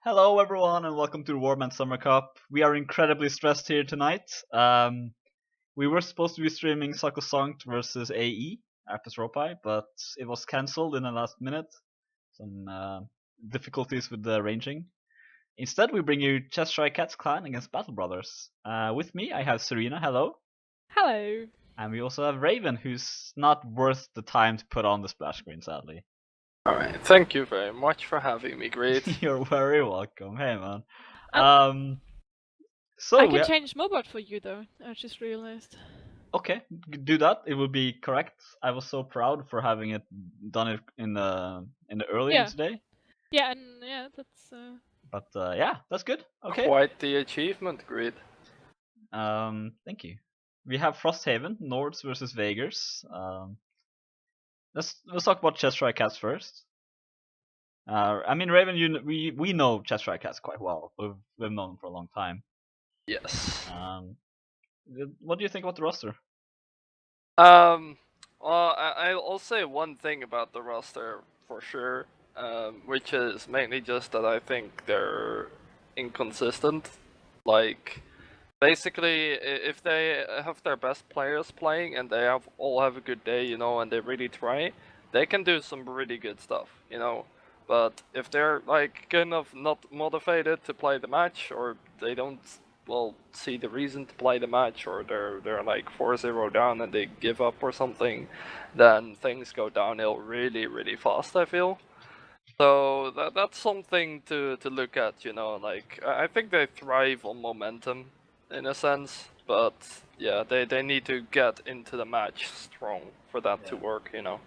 Hello everyone and welcome to Warman Summer Cup. We are incredibly stressed here tonight. We were supposed to be streaming Sakosonkt versus AE after Ropai, but it was cancelled in the last minute. Some difficulties with the ranging. Instead, we bring you Cheshire Cats Clan against Battle Brothers. With me, I have Serena. Hello. Hello. And we also have Raven, who's not worth the time to put on the splash screen, sadly. Alright, thank you very much for having me, Greed. You're very welcome. Hey, man. I can change mobot for you, though. I just realized. Okay, do that. It would be correct. I was so proud for having it done it in the early today. Yeah, and yeah, that's. But yeah, that's good. Okay. Quite the achievement, Greed. Thank you. We have Frosthaven, Nords versus Vegers. Let's talk about Cheshire Cats first. I mean, Raven, we know Cheshire Cats quite well. We've known them for a long time. Yes. What do you think about the roster? Well, I'll say one thing about the roster for sure, which is mainly just that I think they're inconsistent. Like, basically, if they have their best players playing and they all have a good day, you know, and they really try, they can do some really good stuff, you know. But if they're like kind of not motivated to play the match, or they don't see the reason to play the match, or they're like 4-0 down and they give up or something, then things go downhill really fast, I feel. So that's something to look at, you know. Like, I think they thrive on momentum in a sense, but yeah, they need to get into the match strong for that to work, you know.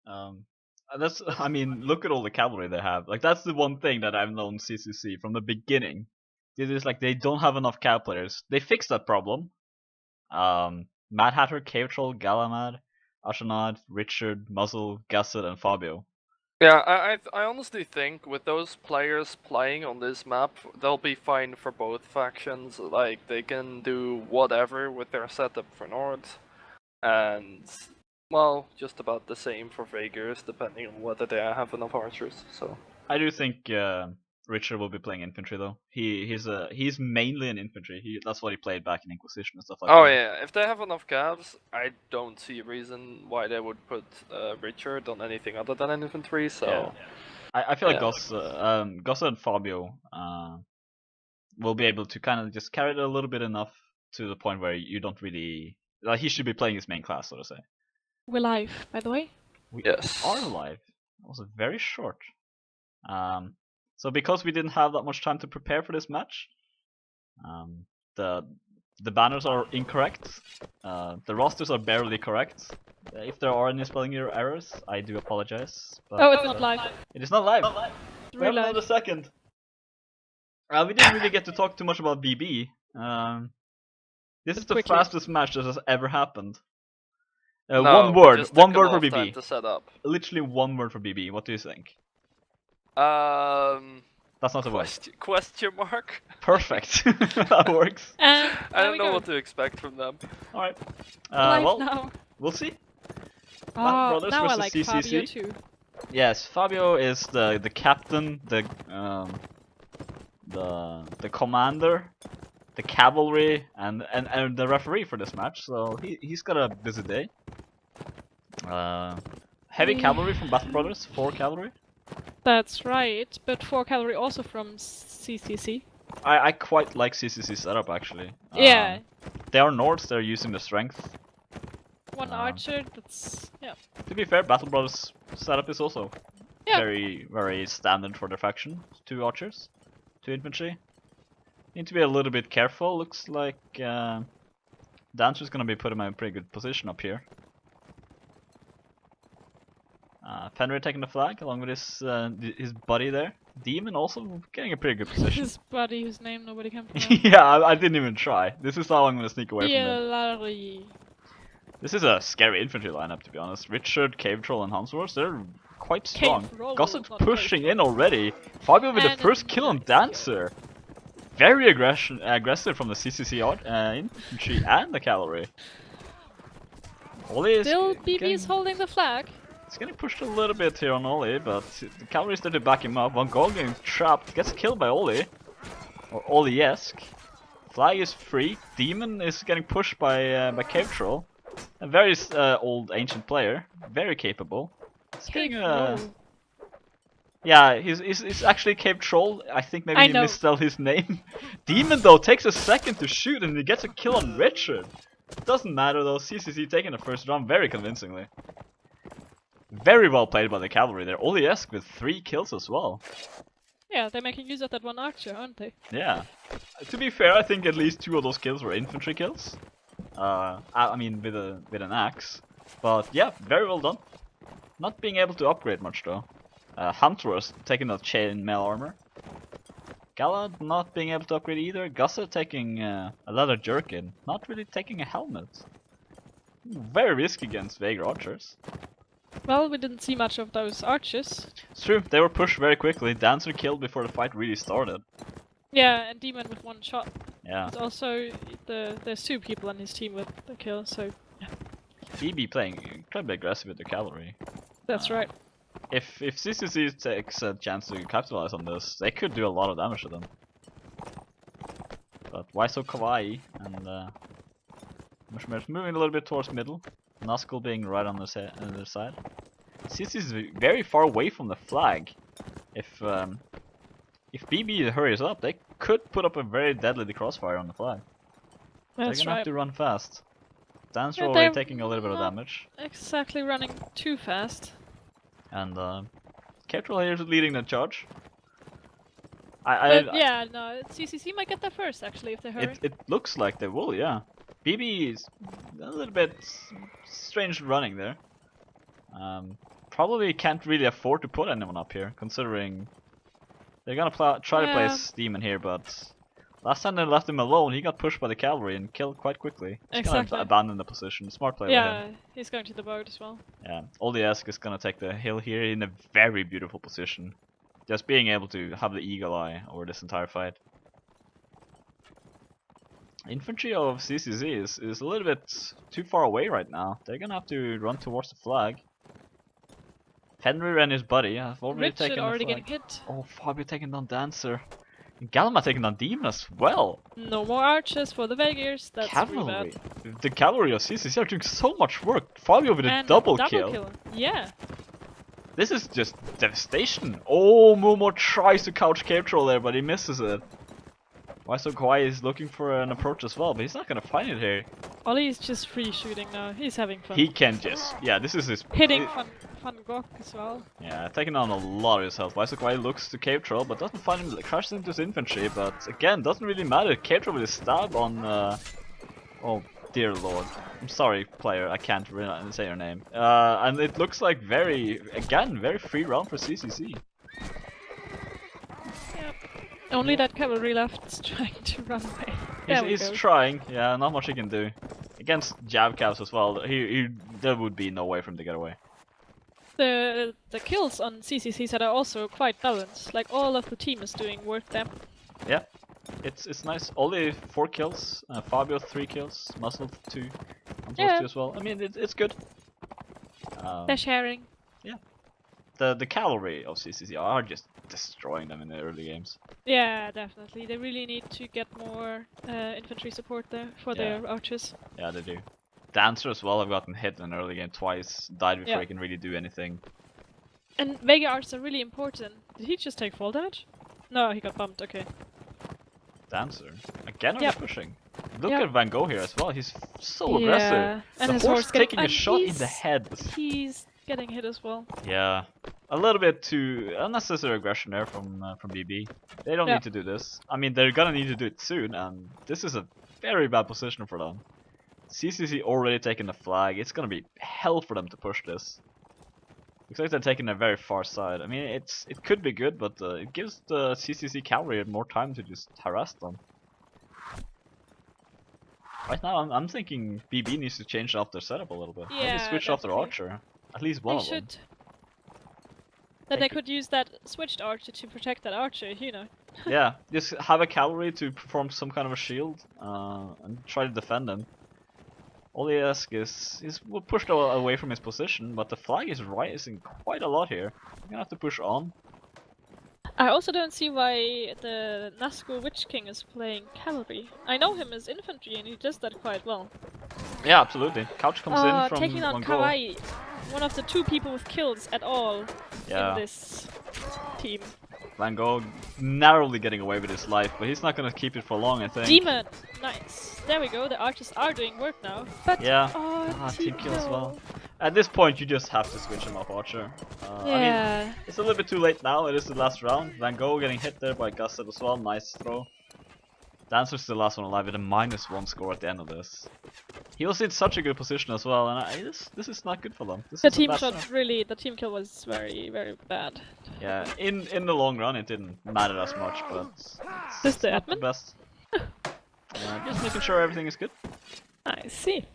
I mean, look at all the cavalry they have. Like, that's the one thing that I've known CCC from the beginning. It is like they don't have enough cav players. They fixed that problem. Mad Hatter, Cave Troll, Galamad, Ashanad, Richard, Muzzle, Gusset, and Fabio. Yeah, I honestly think with those players playing on this map, they'll be fine for both factions. Like, they can do whatever with their setup for Nords, and well, just about the same for Vegers, depending on whether they have enough archers. So I do think Richard will be playing infantry though. He's mainly an infantry. That's what he played back in Inquisition and stuff like that. Oh yeah, if they have enough calves, I don't see a reason why they would put Richard on anything other than an infantry. So yeah. I feel like Gossa and Fabio will be able to kind of just carry it a little bit enough to the point where you don't really like. He should be playing his main class, so to say. We're live, by the way. We are live. That was very short. So because we didn't have that much time to prepare for this match, the banners are incorrect. The rosters are barely correct. If there are any spelling errors, I do apologize. But, oh, it's not live. It is not live. We have another second. We didn't really get to talk too much about BB. This is the fastest match that has ever happened. No, one word for BB. To set up. Literally one word for BB. What do you think? That's not a word. Question mark. Perfect. That works. I don't know what to expect from them. All right. Well, now. We'll see. Oh, now I like CCC. Fabio too. Yes, Fabio is the captain, the commander, the cavalry, and the referee for this match. So he's got a busy day. Heavy cavalry from Battle Brothers, 4 cavalry. That's right, but 4 cavalry also from CCC. I quite like CCC setup actually. Yeah. They are Nords, they're using the strength. 1 archer, that's yeah. To be fair, Battle Brothers setup is also very standard for their faction. 2 archers, 2 infantry. Need to be a little bit careful. Looks like Dancer's gonna be put him in a pretty good position up here. Fenrir taking the flag along with his buddy there. Demon also getting a pretty good position. His buddy whose name nobody can pronounce. Yeah, I didn't even try. This is how I'm gonna sneak away from them. This is a scary infantry lineup, to be honest. Richard, Cave Troll, and Hansworth, they're quite strong. Gossip pushing in already. Fabio with the first kill on Dancer. Very aggressive from the CCC infantry and the cavalry. Still BB is holding the flag. He's getting pushed a little bit here on Oli, but the cavalry is there to back him up. Van Gogh getting trapped, gets killed by Oli. Or Oli-esque. Flag is free. Demon is getting pushed by Cave Troll. A very old ancient player. Very capable. He's getting Yeah, he's actually Cave Troll. I think maybe he misspelled his name. Demon though takes a second to shoot and he gets a kill on Richard. Doesn't matter though, CCC taking the first round very convincingly. Very well played by the cavalry there. Oli-esque with 3 kills as well. Yeah, they're making use of that one archer, aren't they? Yeah. To be fair, I think at least 2 of those kills were infantry kills. I mean with an axe. But yeah, very well done. Not being able to upgrade much though. Hunter was taking the chainmail armor. Gala not being able to upgrade either. Gussa taking a leather jerkin. Not really taking a helmet. Very risky against Vega archers. Well, we didn't see much of those archers. It's true, they were pushed very quickly. Dancer killed before the fight really started. Yeah, and Demon with 1 shot. Yeah. It's also there's 2 people on his team with the kill, so yeah. BB playing incredibly aggressive with the cavalry. That's right. If CCC takes a chance to capitalize on this, they could do a lot of damage to them. But why so kawaii? And Mushmer's moving a little bit towards middle. Nazgul being right on the other side. CCC is very far away from the flag. If BB hurries up, they could put up a very deadly crossfire on the flag. That's They're gonna have to run fast. Dancer already taking a little bit of damage. Exactly running too fast. And Ketrel here is leading the charge. Yeah, no, CCC might get there first actually if they hurry. It looks like they will, yeah. BB is a little bit strange running there. Probably can't really afford to put anyone up here, considering they're gonna try to place Demon here, but last time they left him alone, he got pushed by the cavalry and killed quite quickly. He's gonna abandon the position. Smart play by him. Yeah, he's going to the boat as well. Yeah, Oli-esque is gonna take the hill here in a very beautiful position. Just being able to have the eagle eye over this entire fight. Infantry of CCC is a little bit too far away right now. They're gonna have to run towards the flag. Fenrir and his buddy have already taken the flag. Getting hit. Oh, Fabio taking down Dancer. And Galma taking down Demon as well. No more archers for the Vegirs. That's cavalry. Really bad. The cavalry of CCC are doing so much work. Fabio with a double kill. Yeah. This is just devastation. Oh, Momo tries to couch Cave Troll there, but he misses it. Why so Kawaii is looking for an approach as well, but he's not gonna find it here. Ollie is just free shooting now. He's having fun. He can just, yeah, this is his hitting Van Gogh as well. Yeah, taking down a lot of his health. Why so Kawaii looks to Cave Troll, but doesn't find him. Crashes into his infantry, but again, doesn't really matter. Cave Troll with a stab on. Oh dear lord, I'm sorry, player. I can't really say your name. And it looks like very free round for CCC. Only that cavalry left is trying to run away. He's trying, yeah, not much he can do. Against jab caps as well, there would be no way for him to get away. The kills on CCC side are also quite balanced, like all of the team is doing work there. Yeah, it's nice. Only 4 kills, Fabio 3 kills, Muscle 2, Antos 2 as well. I mean, it's good. They're sharing. Yeah. The cavalry of CCC are just destroying them in the early games. Yeah, definitely. They really need to get more infantry support there for their archers. Yeah, they do. Dancer as well have gotten hit in an early game twice, died before he can really do anything. And Vega archers are really important. Did he just take fall damage? No, he got bumped, okay. Dancer. Again pushing. Look at Van Gogh here as well, he's so aggressive. And the his horse taking a shot in the head. He's getting hit as well. Yeah. A little bit too unnecessary aggression there from BB. They don't need to do this. I mean, they're gonna need to do it soon, and this is a very bad position for them. CCC already taking the flag. It's gonna be hell for them to push this. Looks like they're taking a very far side. I mean, it could be good, but it gives the CCC cavalry more time to just harass them. Right now, I'm thinking BB needs to change up their setup a little bit. Yeah, maybe switch off their archer. At least one of them. Then they could use that switched archer to protect that archer, you know. Yeah, just have a cavalry to perform some kind of a shield and try to defend them. All he asks is pushed away from his position, but the flag is rising quite a lot here. You're gonna have to push on. I also don't see why the Nazgûl Witch King is playing cavalry. I know him as infantry and he does that quite well. Yeah, absolutely. Couch comes in from taking on one goal. Kawaii, one of the 2 people with kills at all Yeah. in this team. Van Gogh narrowly getting away with his life, but he's not gonna keep it for long, I think. Demon! Nice. There we go, the archers are doing work now. But, Yeah. team Team kill as well. kill. At this point, you just have to switch him off Archer. I mean, Yeah. it's a little bit too late now. It is the last round. Van Gogh getting hit there by Gusset as well. Nice throw. Dancer's the last one alive with a -1 score at the end of this. He was in such a good position as well, and this is not good for them. This The is team bad shot stuff. really, the team kill was very, very bad. Yeah, in the long run, it didn't matter as much, but This the not admin? best. Just making sure everything is good. I see.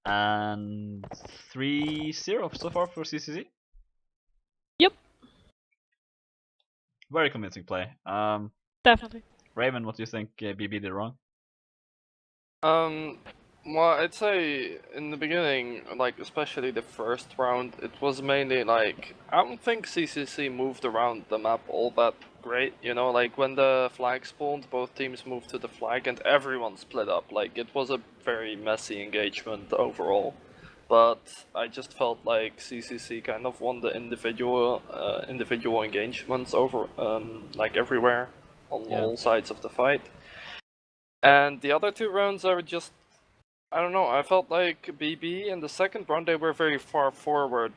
And 3-0 so far for CCC. Yep. Very convincing play. Definitely. Raven, what do you think BB did wrong? Well, I'd say in the beginning, like especially the first round, it was mainly like I don't think CCC moved around the map all that great. You know, like when the flag spawned, both teams moved to the flag and everyone split up. Like it was a very messy engagement overall. But I just felt like CCC kind of won the individual engagements over like everywhere on all sides of the fight. And the other 2 rounds are just, I don't know, I felt like BB in the second round they were very far forward.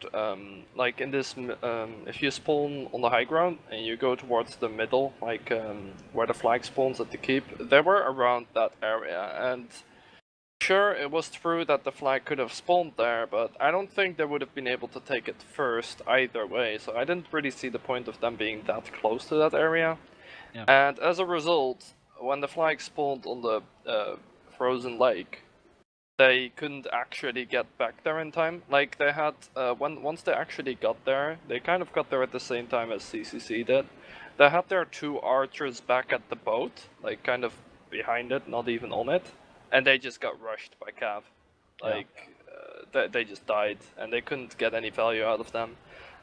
Like in this, if you spawn on the high ground and you go towards the middle, like where the flag spawns at the keep, they were around that area. And sure, it was true that the flag could have spawned there, but I don't think they would have been able to take it first either way. So I didn't really see the point of them being that close to that area. Yeah. And as a result, when the flag spawned on the frozen lake, they couldn't actually get back there in time. Like they had, once they actually got there, they kind of got there at the same time as CCC did. They had their 2 archers back at the boat, like kind of behind it, not even on it, and they just got rushed by Cav. Like they just died, and they couldn't get any value out of them.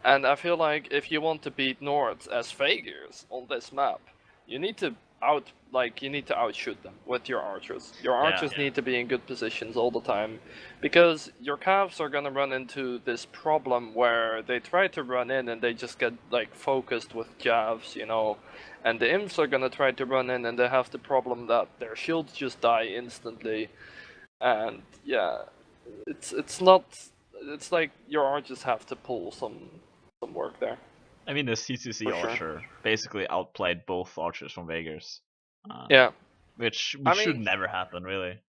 And I feel like if you want to beat Nords as Fagirs on this map, you need to outshoot them with your archers. Your archers need to be in good positions all the time, because your Cavs are gonna run into this problem where they try to run in and they just get like focused with jabs, you know, and the imps are gonna try to run in and they have the problem that their shields just die instantly, and yeah, it's like your archers have to pull some work there. I mean, the CCC For sure. Archer basically outplayed both archers from Vegas. Which should never happen, really.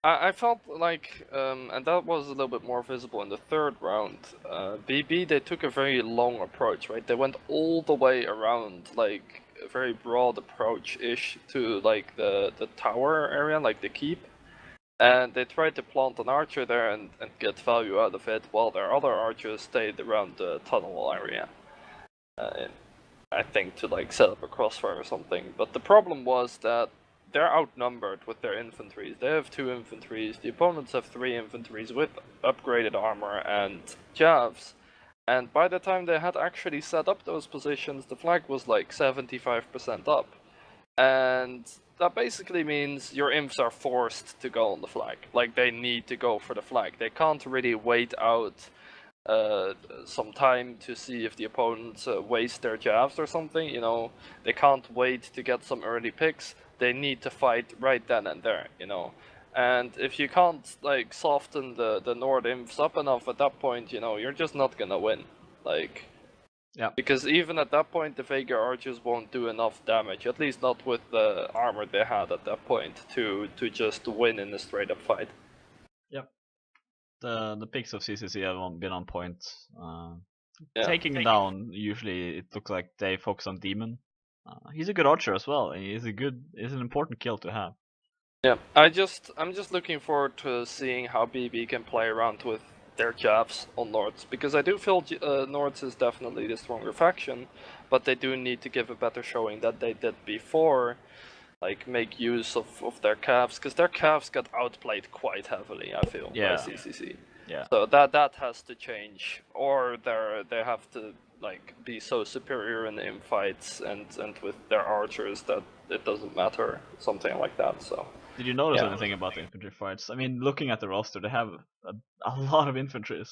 I felt like, and that was a little bit more visible in the third round, BB, they took a very long approach, right? They went all the way around, like, a very broad approach-ish to, like, the tower area, like the keep. And they tried to plant an archer there and get value out of it, while their other archers stayed around the tunnel area. I think to like set up a crossfire or something. But the problem was that they're outnumbered with their infantries. They have 2 infantries, the opponents have 3 infantries with upgraded armor and javs. And by the time they had actually set up those positions, the flag was like 75% up. And that basically means your imps are forced to go on the flag. Like they need to go for the flag. They can't really wait out some time to see if the opponents waste their jabs or something, you know. They can't wait to get some early picks. They need to fight right then and there, you know. And if you can't like soften the Nord imps up enough at that point, you know, you're just not gonna win. Like, because even at that point, the Vega archers won't do enough damage, at least not with the armor they had at that point, to just win in a straight up fight. Yep. The picks of CCC have been on point. Taking down, usually it looks like they focus on Demon. He's a good archer as well. He's an important kill to have. Yeah, I'm just looking forward to seeing how BB can play around with their jabs on Nords, because I do feel Nords is definitely the stronger faction, but they do need to give a better showing that they did before. like make use of their calves, because their calves got outplayed quite heavily, I feel, by CCC. Yeah. So that has to change, or they have to like be so superior in fights and with their archers that it doesn't matter, something like that. So. Did you notice Yeah. anything about the infantry fights? I mean, looking at the roster, they have a lot of infantries.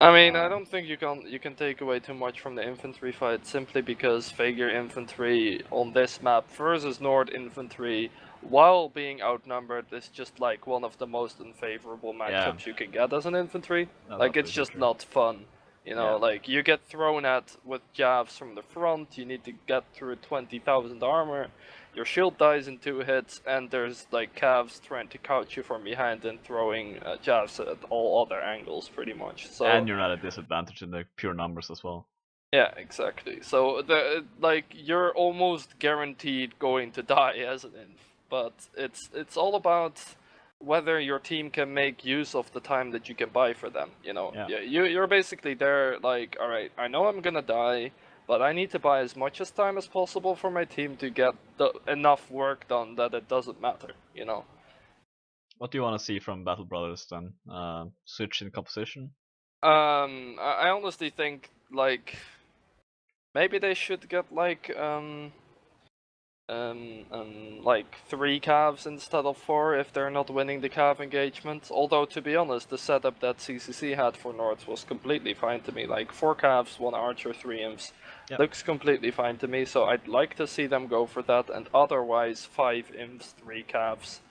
I mean, I don't think you can take away too much from the infantry fight, simply because Fager infantry on this map versus Nord infantry, while being outnumbered, is just like one of the most unfavorable matchups you can get as an infantry. No, like, that's it's just true. not fun. You know, like, you get thrown at with jabs from the front, you need to get through 20,000 armor, your shield dies in 2 hits, and there's like calves trying to couch you from behind and throwing jabs at all other angles, pretty much. So. And you're not at disadvantage in the pure numbers as well. Yeah, exactly. So you're almost guaranteed going to die as an inf, but it's all about whether your team can make use of the time that you can buy for them. You know, you're basically there like, all right, I know I'm gonna die, but I need to buy as much as time as possible for my team to get enough work done that it doesn't matter. You know. What do you want to see from Battle Brothers then? Switch in composition? I honestly think like maybe they should get like 3 calves instead of 4 if they're not winning the calf engagement. Although, to be honest, the setup that CCC had for North was completely fine to me. Like 4 calves, 1 archer, 3 imps. Looks completely fine to me, so I'd like to see them go for that, and otherwise 5 imps, 3 calves,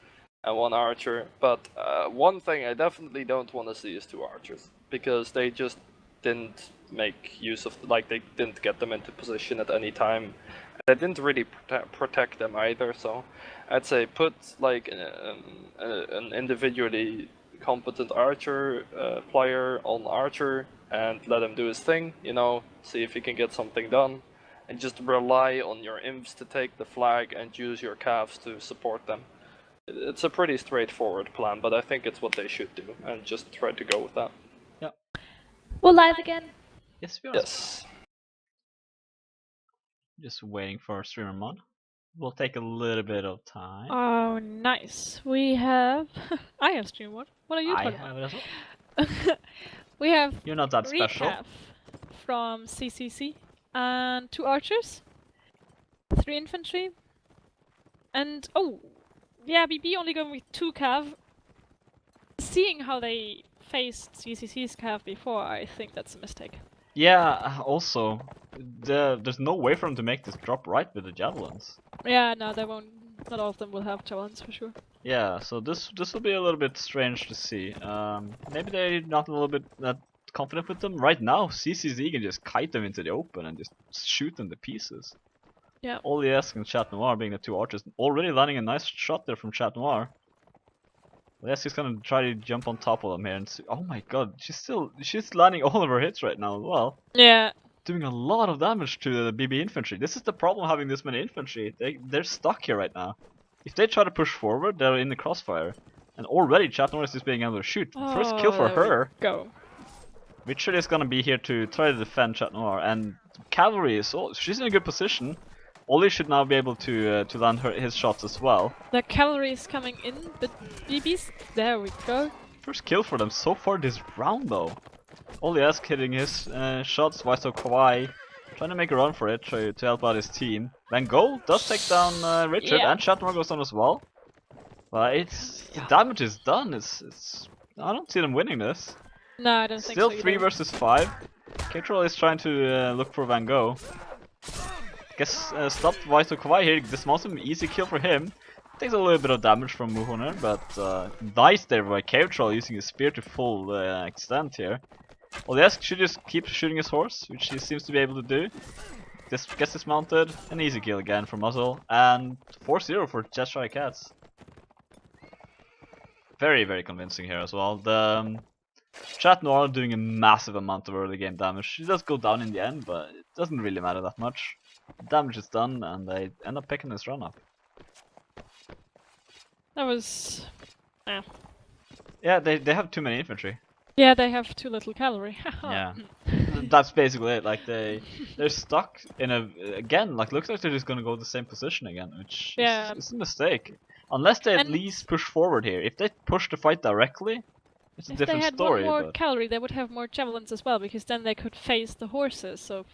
and 1 archer. But one thing I definitely don't want to see is 2 archers, because they just didn't make use of, like, they didn't get them into position at any time. They didn't really protect them either, so I'd say put like an individually competent archer player on archer and let him do his thing, you know, see if he can get something done, and just rely on your imps to take the flag and use your calves to support them. It's a pretty straightforward plan, but I think it's what they should do, and just try to go with that. Yeah. We're live again. Yes, we are. Yes. Just waiting for streamer mod. Will take a little bit of time. Oh, nice. We have. I have stream mod. What are you talking I have about? it as well. We have. You're not that special. Recap from CCC and 2 archers, 3 infantry, and yeah, BB only going with 2 cav. Seeing how they faced CCC's cav before, I think that's a mistake. Yeah, also, there's no way for them to make this drop right with the javelins. Yeah, no, they won't. Not all of them will have javelins for sure. Yeah, so this will be a little bit strange to see. Maybe they're not a little bit that confident with them. Right now, CCZ can just kite them into the open and just shoot them to pieces. Yeah. WSC and Chat Noir being the 2 archers, already landing a nice shot there from Chat Noir. WSC is gonna try to jump on top of them here and see. Oh my god, she's landing all of her hits right now as well. Yeah. Doing a lot of damage to the BB infantry. This is the problem having this many infantry. They're stuck here right now. If they try to push forward, they're in the crossfire. And already Chat Norris is being able to shoot. First kill for her. Go. Richard is gonna be here to try to defend Chat Noir, and cavalry is she's in a good position. Ollie should now be able to land his shots as well. The cavalry is coming in, but BB's there we go. First kill for them so far this round though. WSC hitting his shots, Waiso Kawaii trying to make a run for it, to help out his team. Van Gogh does take down Richard, and Chat Noir goes down as well. But the damage is done. I don't see them winning this. No, I don't think so. so. Still 3 versus 5. K-Troll is trying to look for Van Gogh. Guess stopped Waiso Kawaii here, dismounts him, easy kill for him. Takes a little bit of damage from Muhoner, but nice there by K-Troll using his spear to full extent here. Well, yes, should just keep shooting his horse, which he seems to be able to do. Just gets dismounted, an easy kill again for Muzzle, and 4-0 for Cheshire Cats. Very, very convincing here as well. The Chat Noir doing a massive amount of early game damage. She does go down in the end, but it doesn't really matter that much. The damage is done, and they end up picking this run up. That was... Yeah, they have too many infantry. Yeah, they have too little cavalry. Yeah. That's basically it. Like they're stuck in a again. Like looks like they're just gonna go the same position again, which Yeah. is a mistake. Unless they at And least push forward here. If they push the fight directly, it's a if they different had story. one more But cavalry, they would have more javelins as well, because then they could face the horses of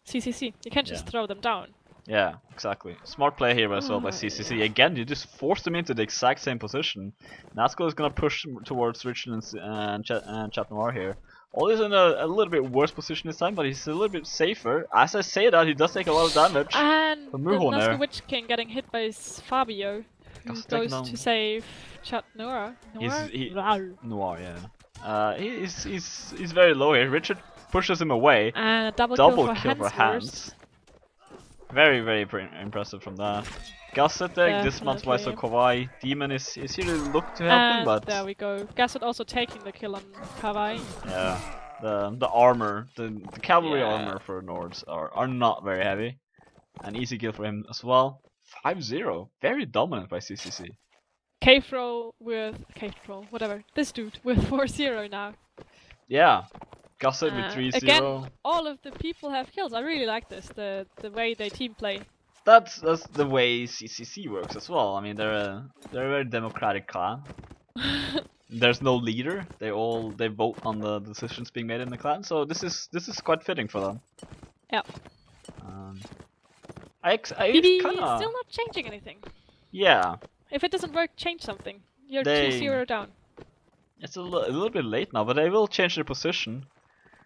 CCC. You can't just Yeah. throw them down. yeah, exactly. Smart play here as well by CCC. Again, you just force them into the exact same position. Nazco is gonna push towards Richard and Chat Noir here. Ollie's in a little bit worse position this time, but he's a little bit safer. As I say that, he does take a lot of damage. And From the Muhorn there. Nazca Witch King getting hit by Fabio, who Just taking goes down- to save Chat Noir. Noir, yeah. He's very low here. Richard pushes him away. And a double Double kill for Hans. Very, very impressive from that. Gasset there, dismounts by so Definitely. Kawaii. Demon is here to look to help him, And but there we go. Gasset also taking the kill on Kawaii. yeah, the armor, the cavalry Yeah. armor for Nords are not very heavy. An easy kill for him as well. 5-0, very dominant by CCC. Whatever. This dude with 4-0 now. Yeah, Gasset with 3-0. Again, all of the people have kills. I really like this. The way they team play. That's the way CCC works as well. I mean, they're a very democratic clan. There's no leader. They vote on the decisions being made in the clan. So this is quite fitting for them. Yeah. I BB kinda still not changing anything. yeah. If it doesn't work, change something. You're They- 2-0 down. It's a little bit late now, but they will change their position.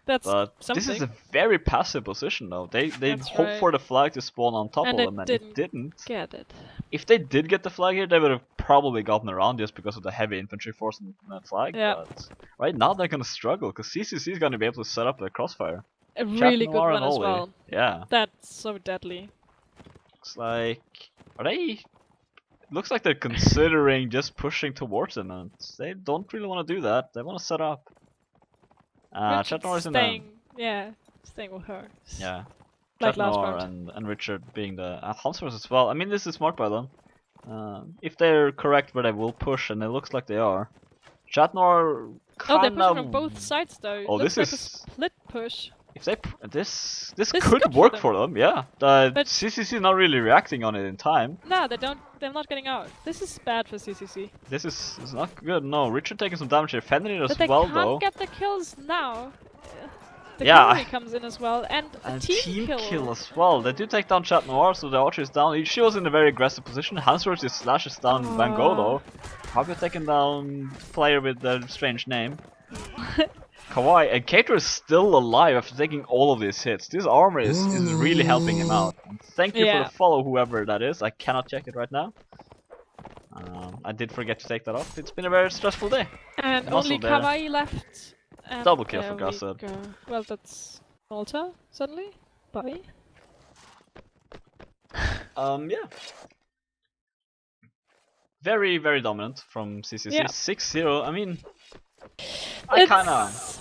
That's But something. this is a very passive position though. They That's hope right. for the flag to spawn on top And of it them, and didn't. it didn't. Get it. If they did get the flag here, they would have probably gotten around just because of the heavy infantry force in that flag. Yeah. But right now they're gonna struggle because CCC is gonna be able to set up a crossfire. A Chat really good Noir one and as Ollie. well. Yeah, That's so deadly. looks like looks like they're considering just pushing towards them, and they don't really want to do that. They want to set up. Chat Richard's Noir is in staying with her. yeah. Like Chat last Noir round. and Richard being the Hansfors as well. I mean, this is smart by them. If they're correct where they will push, and it looks like they are. Chat Noir Oh, kind they're of. pushing from both sides though. Oh, Looks this like a is- split push. If they this is could good for work them. for them, yeah. But- CCC is not really reacting on it in time. No, they're not getting out. This is bad for CCC. This is not good. No, Richard taking some damage here, fending it as But they well can't though. get the kills now. The Yeah, cavalry comes in as well, and a And team kill. as well. They do take down Chat Noir, so the archer is down. She was in a very aggressive position. Hansworth just slashes down Van Gogh though. Probably taking down player with the strange name. Kawaii and Cater is still alive after taking all of these hits. This armor is really helping him out. And thank you for Yeah. the follow, whoever that is. I cannot check it right now. I did forget to take that off. It's been a very stressful day. And Muscle only there. Kawaii left. And Double kill for there we Gasset. go. Well, that's Malta suddenly. Bye. Yeah. Very, very dominant from CCC. Yeah. 6-0. I mean, I It's-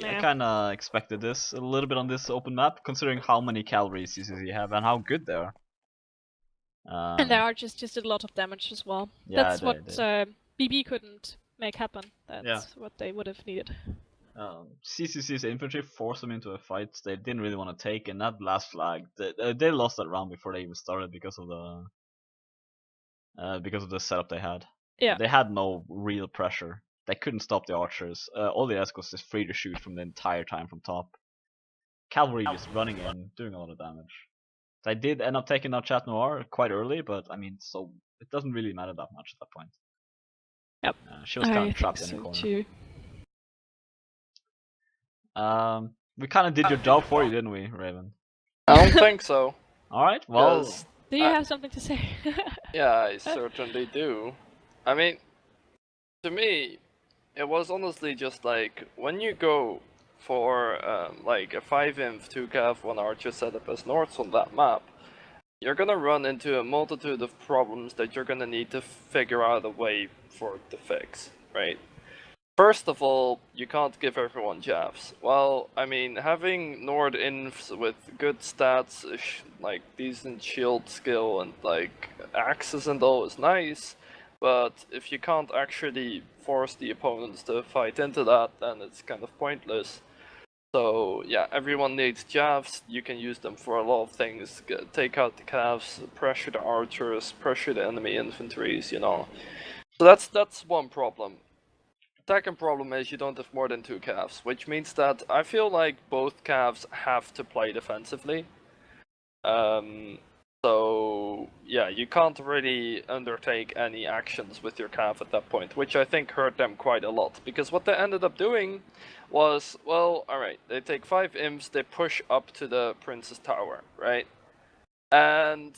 I kinda expected this a little bit on this open map, considering how many calories CCC have and how good they are. And their archers just did a lot of damage as well. Yeah, That's they what did. BB couldn't make happen. That's what they would have needed. CCC's infantry forced them into a fight they didn't really want to take, and that last flag, they lost that round before they even started because of the setup they had. Yeah. They had no real pressure. They couldn't stop the archers. All the Escos is free to shoot from the entire time from top. Cavalry just running in, doing a lot of damage. They did end up taking out Chat Noir quite early, but I mean, so it doesn't really matter that much at that point. Yep. She was kind I of trapped think in a corner. too. We kind of did your job for you, didn't we, Raven? I don't think so. Alright, well, 'cause Do you I- have something to say? Yeah, I certainly do. I mean, to me, it was honestly just like when you go for like a 5-inf 2-cav 1 archer setup as North on that map, you're gonna run into a multitude of problems that you're gonna need to figure out a way for to fix, right? First of all, you can't give everyone jabs. Well, I mean, having Nord infs with good stats, like decent shield skill and like axes and all is nice, but if you can't actually force the opponents to fight into that, then it's kind of pointless. So yeah, everyone needs javs. You can use them for a lot of things. Take out the calves, pressure the archers, pressure the enemy infantries. You know, so that's one problem. Second problem is you don't have more than 2 calves, which means that I feel like both calves have to play defensively. So yeah, you can't really undertake any actions with your calf at that point, which I think hurt them quite a lot. Because what they ended up doing was, well, alright, they take 5 imps, they push up to the Prince's Tower, right? And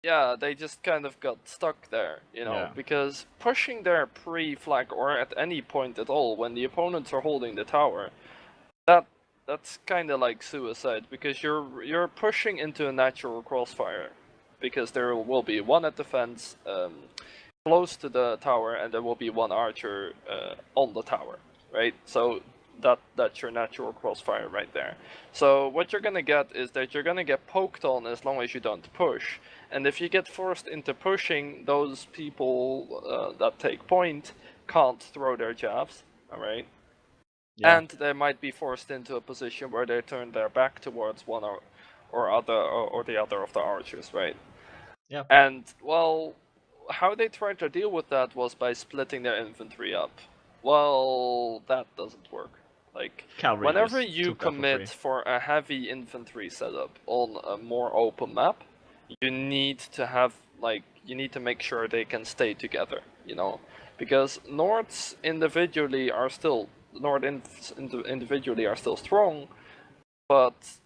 yeah, they just kind of got stuck there, you know, because pushing their pre-flag or at any point at all when the opponents are holding the tower, that's kind of like suicide, because you're pushing into a natural crossfire, because there will be one at the fence close to the tower, and there will be one archer on the tower, right? So that's your natural crossfire right there. So what you're gonna get is that you're gonna get poked on as long as you don't push, and if you get forced into pushing, those people that take point can't throw their jabs, all right? Yeah. And they might be forced into a position where they turn their back towards one or the other of the archers, right? Yeah. And well, how they tried to deal with that was by splitting their infantry up. Well, that doesn't work. Like, Cavalry whenever you commit for a heavy infantry setup on a more open map, you need to have, like, you need to make sure they can stay together, you know? Because Nords individually are still strong, but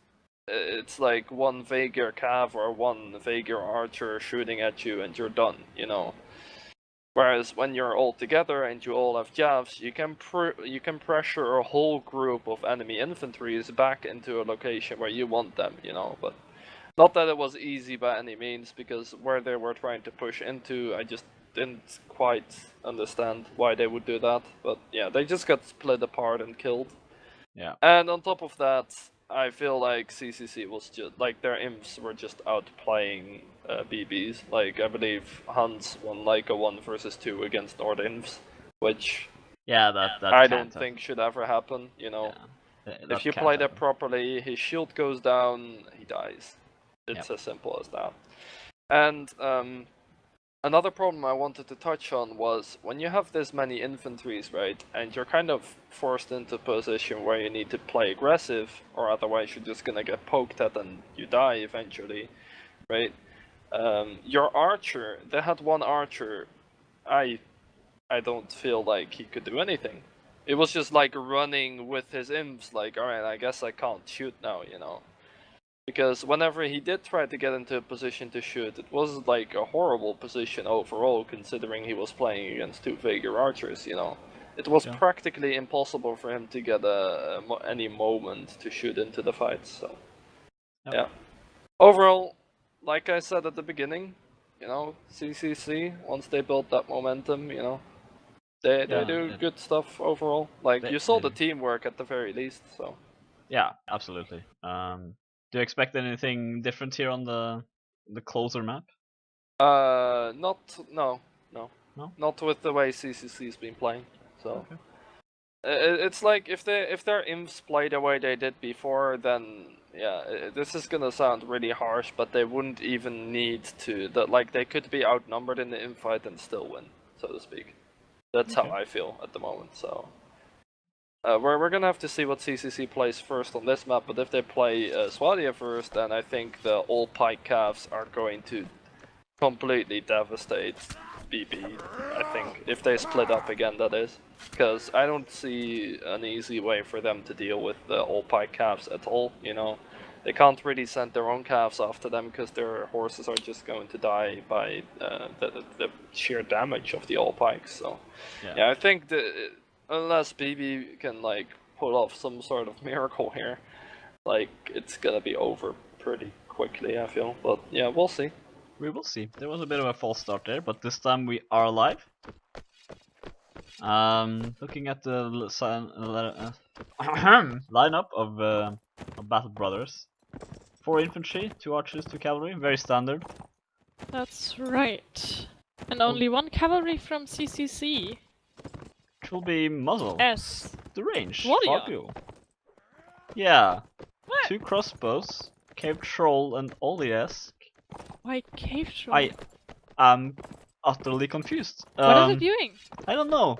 it's like one Vaegir cav or one Vaegir archer shooting at you and you're done, you know. Whereas when you're all together and you all have javs, you can pressure a whole group of enemy infantries back into a location where you want them, you know. But not that it was easy by any means, because where they were trying to push into, I just didn't quite understand why they would do that. But yeah, they just got split apart and killed. Yeah. And on top of that, I feel like CCC was just, like, their imps were just outplaying BBs. Like, I believe Hans won like a 1 versus 2 against Nord imps, which that I don't think should ever happen, you know. Yeah, if you play that properly, his shield goes down, he dies. It's as simple as that. And another problem I wanted to touch on was when you have this many infantries, right, and you're kind of forced into a position where you need to play aggressive, or otherwise you're just gonna get poked at and you die eventually, right? Your archer, they had one archer, I don't feel like he could do anything. It was just like running with his imps, like, alright, I guess I can't shoot now, you know. Because whenever he did try to get into a position to shoot, it was like a horrible position overall, considering he was playing against 2 Vaegir archers, you know. It was practically impossible for him to get any moment to shoot into the fight, so... Yeah. Overall, like I said at the beginning, you know, CCC, once they built that momentum, you know, they do good stuff overall. Like, you saw the teamwork at the very least, so... Yeah, absolutely. Do you expect anything different here on the closer map? No. No? Not with the way CCC's been playing. So it's like if their imps play the way they did before, then yeah, this is gonna sound really harsh, but they wouldn't even need to. Like, they could be outnumbered in the imp fight and still win, so to speak. That's how I feel at the moment. So. We're gonna have to see what CCC plays first on this map, but if they play Swadia first, then I think the all pike calves are going to completely devastate BB, I think, if they split up again, that is. Because I don't see an easy way for them to deal with the all pike calves at all, you know. They can't really send their own calves after them, because their horses are just going to die by the sheer damage of the all pikes, so... Yeah, I think unless BB can, like, pull off some sort of miracle here, like, it's gonna be over pretty quickly, I feel. But yeah, we'll see. We will see. There was a bit of a false start there, but this time we are alive. Looking at the lineup of Battle Brothers. 4 infantry, 2 archers, 2 cavalry, very standard. That's right. And only 1 cavalry from CCC. Which will be muzzle. S. The range. Warrior. Fabio. Yeah. What? 2 crossbows, cave troll, and Oleask. Why cave troll? I am utterly confused. What are they doing? I don't know.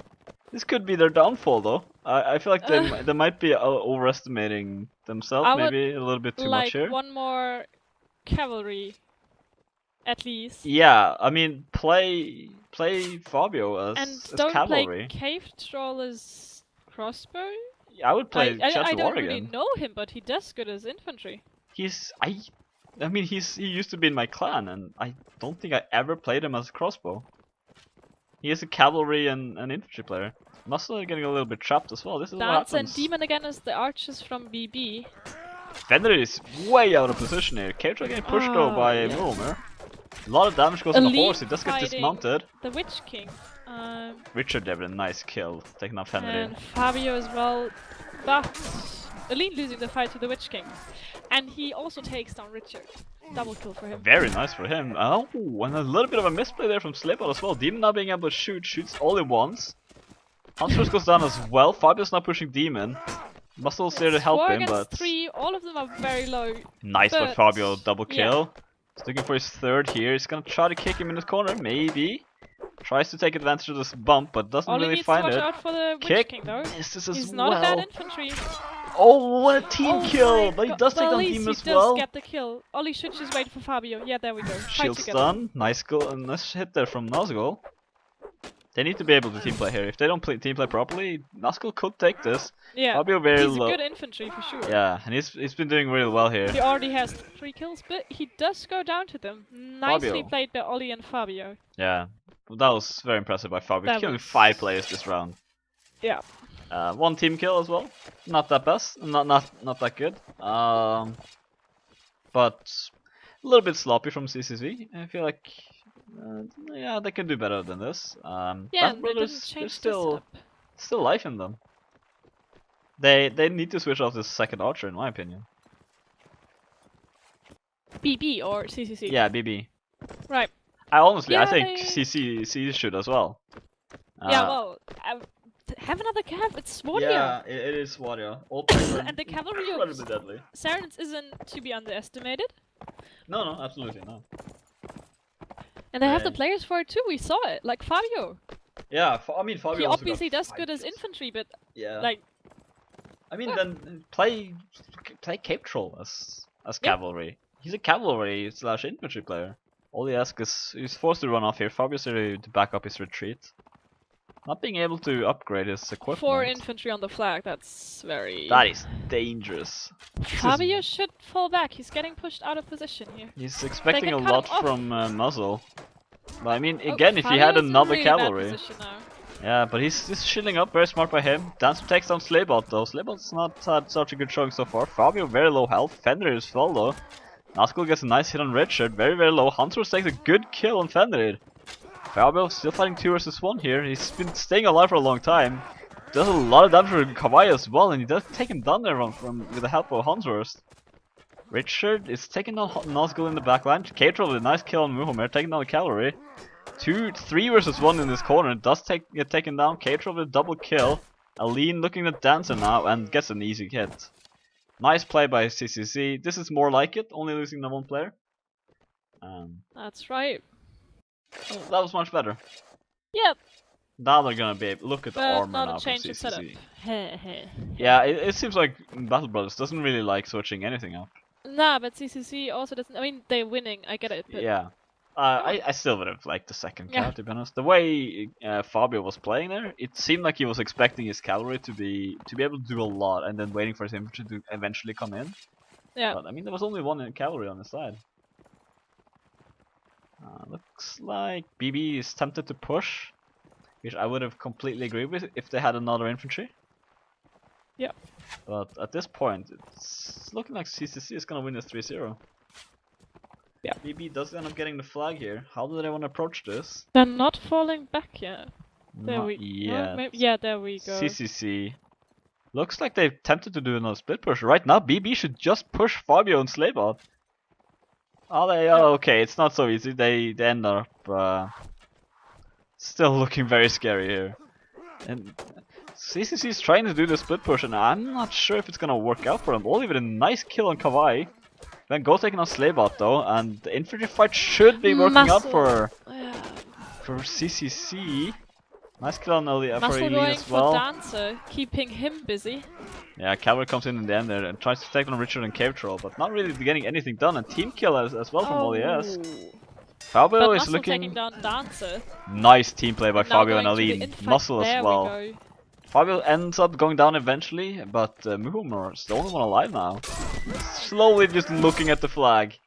This could be their downfall, though. I feel like they might be overestimating themselves, I maybe a little bit too much here. one more cavalry, at least. Yeah, I mean, play Fabio And as don't cavalry. play cave troll as crossbow. I would play I Cheshire don't really again. know him, but he does good as infantry. I mean, he used to be in my clan, and I don't think I ever played him as a crossbow. He is a cavalry and an infantry player. Muscle getting a little bit trapped as well. This is what Dance happens. and demon again as the archers from BB. Fender is way out of position here. Keitra getting pushed though by Mulmer. A lot of damage goes on the horse. He does get dismounted. The Witch King. Richard there with a nice kill, taking out Fender. And Fabio as well, but Aline losing the fight to the Witch King. And he also takes down Richard. Double kill for him. Very nice for him. Oh, and a little bit of a misplay there from Slipbot as well. Demon not being able to shoots all in once. Huntress goes down as well. Fabio's not pushing Demon. Muscle's there to help him, but 3, all of them are very low. Nice by but Fabio, double kill. He's looking for his third here. He's gonna try to kick him in his corner, maybe. Tries to take advantage of this bump, but doesn't Ollie really needs find to watch it. out for the Witch Kick King though. misses as He's well. not a bad infantry. Oh, what a team Oh kill! my But he god, does take but at down least Demon as he does well. get the kill. Ollie should just wait for Fabio. Yeah, there we go. Fight Shield together. stun, nice goal, nice hit there from Nazgul. They need to be able to team play here. If they don't team play properly, Nazgul could take this. Yeah, Fabio very he's low. a good infantry for sure. Yeah, and he's been doing really well here. He already has 3 kills, but he does go down to them. Nicely Fabio. played by Ollie and Fabio. Yeah, that was very impressive by Fabio. That Killing was- 5 players this round. Yeah. 1 team kill as well. Not that best. Not that good. But a little bit sloppy from CCV. I feel like, yeah, they can do better than this. Yeah, Battle and they didn't Brothers, there's change still this life in them. They need to switch off this second archer, in my opinion. up. BB or CCC. Yeah, BB. Right. I honestly, I Yeah, think they- CC should as well. Yeah, well, have another cav. It's Swardia. Yeah, it is Swardia. All players are And the cavalry of incredibly deadly. Serenits isn't to be underestimated. No, absolutely no. And they have the Right. players for it too. We saw it. Like Fabio. Yeah, I mean Fabio He also obviously got does 5 good as kills. infantry, but Yeah. like, I mean, yeah. then play Cape Troll as Yeah. cavalry. He's a cavalry / infantry player. All he asks is he's forced to run off here. Fabio's ready to back up his retreat. Not being able to upgrade his equipment. 4 infantry on the flag. That's very. That is dangerous. Fabio should fall back. He's getting pushed out of position here. He's expecting a can cut lot him off. from Muzzle. But I mean, Oh, again, if he had Fabio's in another really bad cavalry. position now. Yeah, but he's shielding up, very smart by him. Dancer takes down Slaybot though. Slaybot's not had such a good showing so far. Fabio very low health. Fenrir is full though. Nazgul gets a nice hit on Richard, very low. Hunter takes a good kill on Fenrir. Fabio still fighting 2 versus 1 here. He's been staying alive for a long time. Does a lot of damage for Kawaii as well, and he does take him down there with the help of Hansworst. Richard is taking down Nazgul in the backline. Katro with a nice kill on Muhammad, taking down the cavalry. 3 versus 1 in this corner. Does get taken down. Katro with a double kill. Aline looking at Dancer now and gets an easy hit. Nice play by CCC. This is more like it, only losing the 1 player. That's right. That was much better. Yep. Now they're gonna be able look at the But armor not now a from change of setup. CCC. Yeah, it seems like Battle Brothers doesn't really like switching anything up. Nah, but CCC also doesn't. I mean, they're winning. I get it. But Yeah. I still would have liked the second Yeah. card, to be honest. The way Fabio was playing there, it seemed like he was expecting his cavalry to be able to do a lot, and then waiting for his infantry to eventually come in. Yeah. But I mean, there was only 1 cavalry on his side. Looks like BB is tempted to push, which I would have completely agreed with if they had another infantry. Yeah. But at this point, it's looking like CCC is gonna win this 3-0. Yeah. BB does end up getting the flag here. How do they want to approach this? They're not falling back yet. There Not we. yet. Yeah, there we go. CCC. Looks like they've tempted to do another split push. Right now, BB should just push Fabio and Slaybot. Oh, okay, it's not so easy. They end up still looking very scary here. And CCC is trying to do the split push, and I'm not sure if it's gonna work out for them. Only with a nice kill on Kawaii. Van Gogh taking on Slaybot though, and the infantry fight should be working out for CCC. Nice kill on for Muscle Eileen going as well. for Dancer, keeping him busy. Yeah, Cavalry comes in the end there and tries to take on Richard and Cave Troll, but not really getting anything done. And team kill as well from WS. Fabio is Muscle looking taking down Dancer. nice team play by Now Fabio and going to the Aline. infight. Muscle as There well. we go. Fabio ends up going down eventually, but Muhumor is the only one alive now. Slowly just looking at the flag,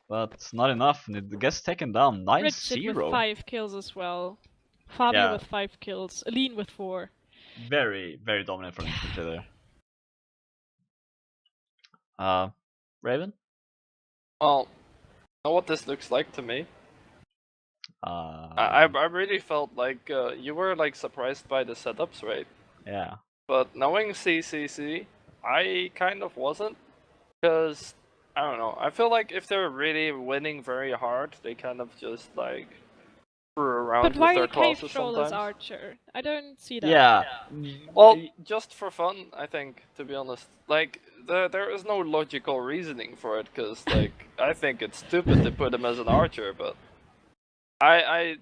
but not enough. And it gets taken down. 9-0. Richard with 5 kills as well. Fabio Yeah. with 5 kills. Aline with 4. Very, very dominant from each other. Raven? Well, know what this looks like to me. I really felt like you were like surprised by the setups, right? Yeah. But knowing CCC, I kind of wasn't, because I don't know. I feel like if they're really winning very hard, they kind of just like screw around But with why their Cave classes Troll sometimes. as Archer? I don't see that. Yeah. Well, just for fun, I think, to be honest. Like, there is no logical reasoning for it, because, like, I think it's stupid to put him as an archer, but I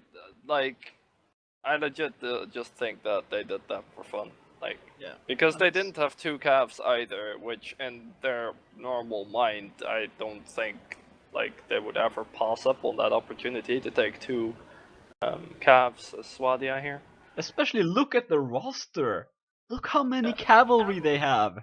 legit just think that they did that for fun. Like, Yeah. because they didn't have 2 calves either, which in their normal mind, I don't think, like, they would ever pass up on that opportunity to take 2 calves as Swadia here. Especially look at the roster. Look how many cavalry they have.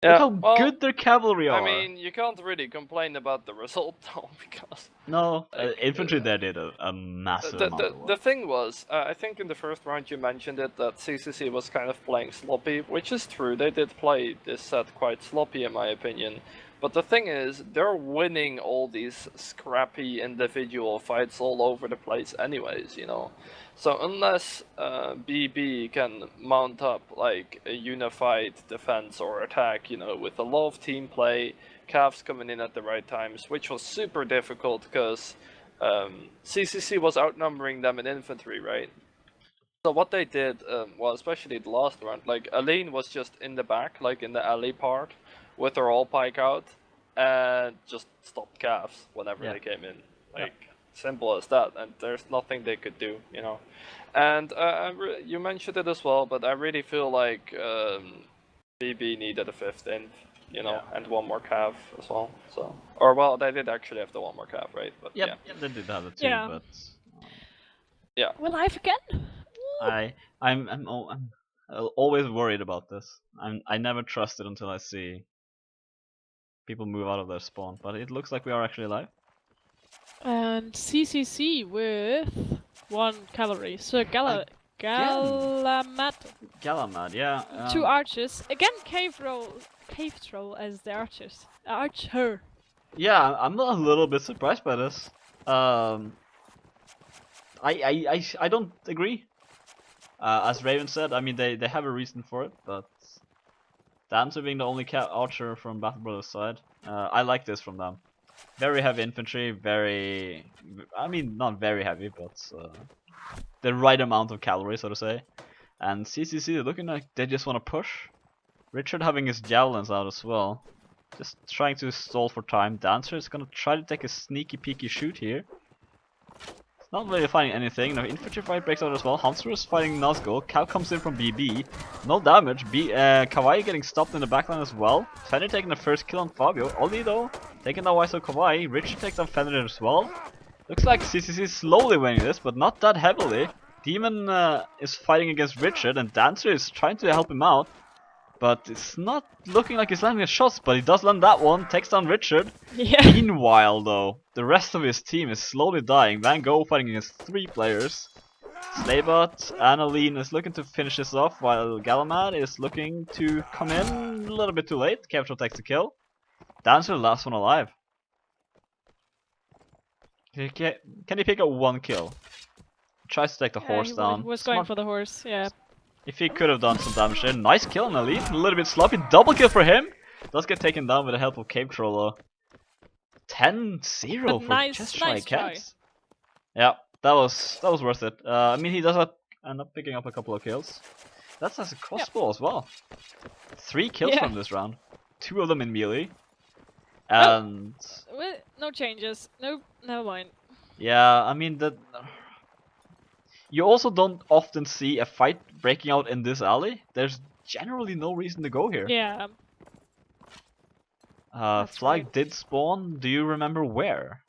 Yeah, Look how well, good their cavalry are. I mean, you can't really complain about the result though, because no, like, infantry there did a massive amount of work. the thing was, I think in the first round you mentioned it, that CCC was kind of playing sloppy, which is true. They did play this set quite sloppy in my opinion. But the thing is, they're winning all these scrappy individual fights all over the place anyways, you know. So unless BB can mount up like a unified defense or attack, you know, with a lot of team play, calves coming in at the right times, which was super difficult because CCC was outnumbering them in infantry, right? So what they did, well, especially the last round, like Aline was just in the back, like in the alley part, with her all pike out, and just stopped calves whenever they came in. Like, simple as that, and there's nothing they could do, you know. And you mentioned it as well, but I really feel like BB needed a 5th inf, you know, and 1 more cav as well. So, or well, they did actually have the 1 more cav, right? But yeah, they did have it too, Yeah. but yeah. We're live again. I'm always worried about this. I never trust it until I see people move out of their spawn, but it looks like we are actually live. And CCC with 1 cavalry. So Galamad. Galamad, yeah. 2 archers. Again, Cave Troll as the archers. Archer. Yeah, I'm a little bit surprised by this. I don't agree. As Raven said, I mean they have a reason for it, but Dancer being the only archer from Battle Brothers side, I like this from them. Very heavy infantry, I mean not very heavy, but the right amount of cavalry, so to say. And CCC looking like they just want to push. Richard having his javelins out as well, just trying to stall for time. Dancer is gonna try to take a sneaky peeky shoot here. Not really finding anything. No, infantry fight breaks out as well. Hunter is fighting Nazgul. Cow comes in from BB. No damage. Kawaii getting stopped in the backline as well. Fenrir taking the first kill on Fabio. Oli though, taking the Wise of Kawaii. Richard takes on Fenrir as well. Looks like CCC is slowly winning this, but not that heavily. Demon is fighting against Richard, and Dancer is trying to help him out. But it's not looking like he's landing his shots, but he does land that one, takes down Richard. Yeah. Meanwhile though, the rest of his team is slowly dying. Van Gogh fighting against 3 players. Slaybot and Aline is looking to finish this off, while Galamad is looking to come in a little bit too late. Capture takes the kill. Dancer the last one alive. Can he pick up 1 kill? Tries to take the horse down. He was going for the horse, yeah. If he could have done some damage there. Nice kill on Elite. A little bit sloppy. Double kill for him. Does get taken down with the help of Cave Troller. 10-0 for Cheshire Cats. Yeah, that was worth it. I mean, he does end up picking up a couple of kills. That's as a crossbow as well. 3 kills Yeah. from this round. 2 of them in melee. And No changes. Nope, never mind. yeah, I mean that. You also don't often see a fight breaking out in this alley. There's generally no reason to go here. Yeah. That's Flag right. did spawn. Do you remember where?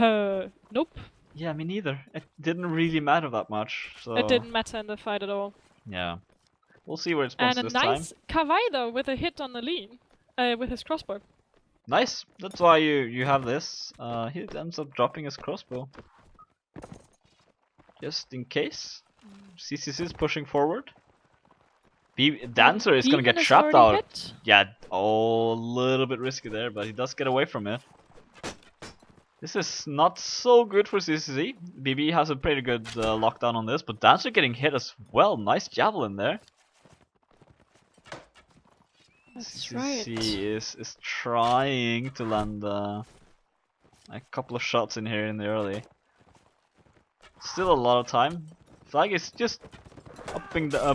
Nope. Yeah, me neither. It didn't really matter that much. So It didn't matter in the fight at all. yeah, we'll see where it spawns And a this time. nice Kawai though with a hit on the lean, with his crossbow. Nice. That's why you have this. He ends up dropping his crossbow. Just in case. CCC is pushing forward. Dancer is gonna Demon get is trapped already out. hit. Yeah, oh, a little bit risky there, but he does get away from it. This is not so good for CCC. BB has a pretty good lockdown on this, but Dancer getting hit as well. Nice javelin there. That's right. CCC is trying to land a couple of shots in here in the early. Still a lot of time. Flag is just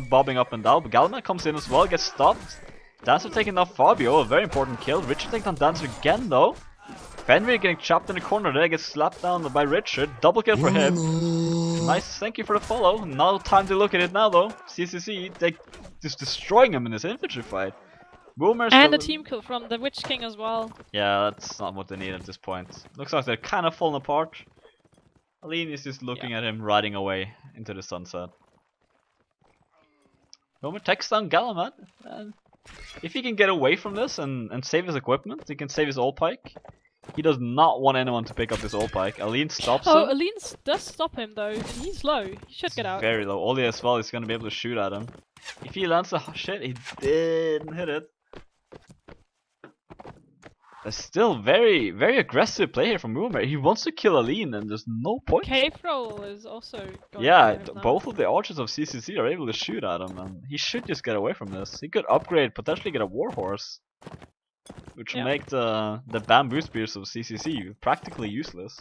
bobbing up and down, but Galman comes in as well, gets stopped. Dancer taking off Fabio, a very important kill. Richard taking down Dancer again though. Fenrir getting chopped in the corner there, gets slapped down by Richard. Double kill for him. Nice, thank you for the follow. No time to look at it now though. CCC, they just destroying him in this infantry fight. Boomer's And a still- team kill from the Witch King as well. Yeah, that's not what they need at this point. Looks like they're kind of falling apart. Aline is just looking at him riding away into the sunset. Boomer takes down Galamat. And if he can get away from this and save his equipment, he can save his old pike. He does not want anyone to pick up this old pike. Aline stops Oh, him. Aline does stop him though, and he's low. He should get out. Very low. Oli as well is going to be able to shoot at him. If he lands a shit, he didn't hit it. That's still very, very aggressive play here from Boomer. He wants to kill Aline and there's no point. Cave roll is also going Yeah, for him now. both of the archers of CCC are able to shoot at him, and he should just get away from this. He could upgrade, potentially get a warhorse, which will Yeah. make the bamboo spears of CCC practically useless.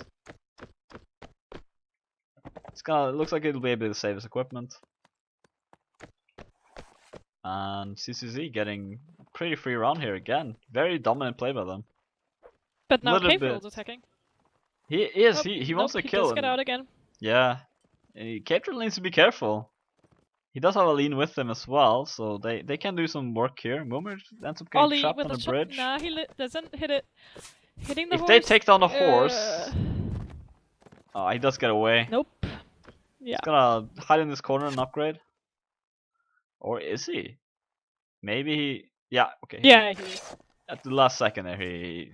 It looks like it'll be able to save his equipment, and CCC getting pretty free round here again. Very dominant play by them. But now little Cave bit. roll's attacking. He is. Nope, He wants nope, to he kill does him. get out again. Yeah, Capital needs to be careful. He does have a lean with him as well, so they can do some work here. Boomer ends up getting Ollie trapped with on a the shot. bridge. Nah, he doesn't hit it. Hitting the If horse. they take down the horse, oh, he does get away. Nope. Yeah. He's gonna hide in this corner and upgrade. Or is he? Maybe he. Yeah, okay. Yeah, he is. At the last second there, he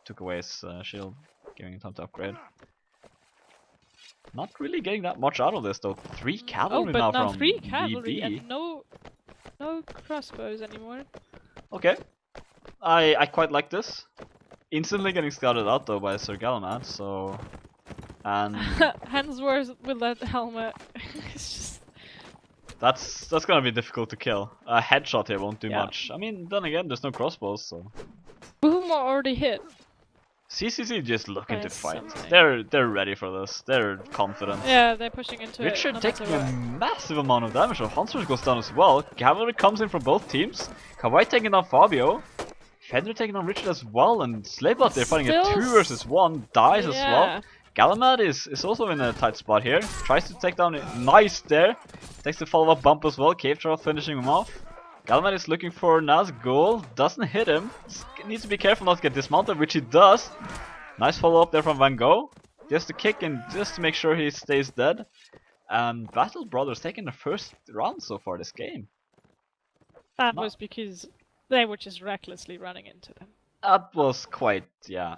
took away his shield, giving him time to upgrade. Not really getting that much out of this though. 3 Oh, cavalry but now now from 3 cavalry BB. and no crossbows anymore. Okay. I quite like this. Instantly getting scouted out though by Sir Galamad, so... And Hansworth with that helmet. It's just... that's gonna be difficult to kill. A headshot here won't do Yeah. much. I mean, then again, there's no crossbows, so... Boomer already hit. CCC just looking to That's fight. something. They're ready for this. They're confident. Yeah, they're pushing into Richard it. taking a massive amount of damage. Hansworth goes down as well. Cavalry comes in from both teams. Kawhi taking down Fabio. Fender taking on Richard as well, and Slayblot they're fighting a Still 2 versus 1, dies as well. Yeah. Galamad is also in a tight spot here. Tries to take down it. Nice there. Takes the follow-up bump as well. Cave Troll finishing him off. Galamad is looking for Nazgul. Doesn't hit him. Needs to be careful not to get dismounted, which he does. Nice follow-up there from Van Gogh. Just to kick and just to make sure he stays dead. And Battle Brothers taking the first round so far this game. That No. was because they were just recklessly running into them. That was quite, yeah.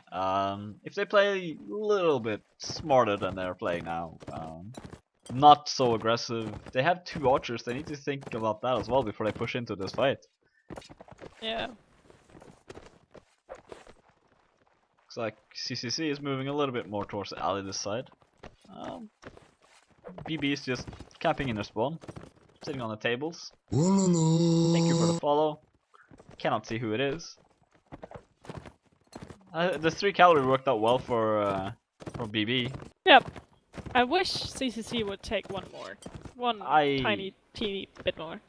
If they play a little bit smarter than they're playing now, not so aggressive. They have 2 archers, they need to think about that as well before they push into this fight. Yeah. Looks like CCC is moving a little bit more towards the alley this side. BB is just camping in their spawn, sitting on the tables. Thank you for the follow. Cannot see who it is. The 3 cavalry worked out well for BB. Yep. I wish CCC would take one more. One I teeny bit more.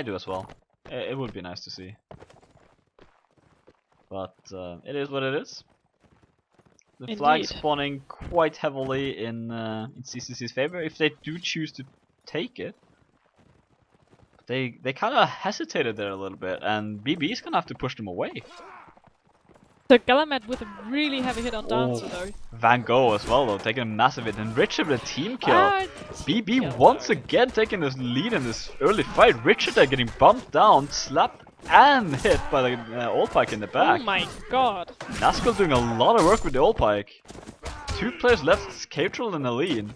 do as well. It would be nice to see. But it is what it is. The flag Indeed. spawning quite heavily in CCC's favor if they do choose to take it. They kind of hesitated there a little bit, and BB is gonna have to push them away. So Galamed with a really heavy hit on Dancer though. Van Gogh as well though, taking a massive hit, and Richard with a team kill. BB kill, once though. again taking this lead in this early fight. Richard there getting bumped down, slapped and hit by the old pike in the back. Oh my god. Nazgul doing a lot of work with the old pike. 2 players left, Catrol and Aline.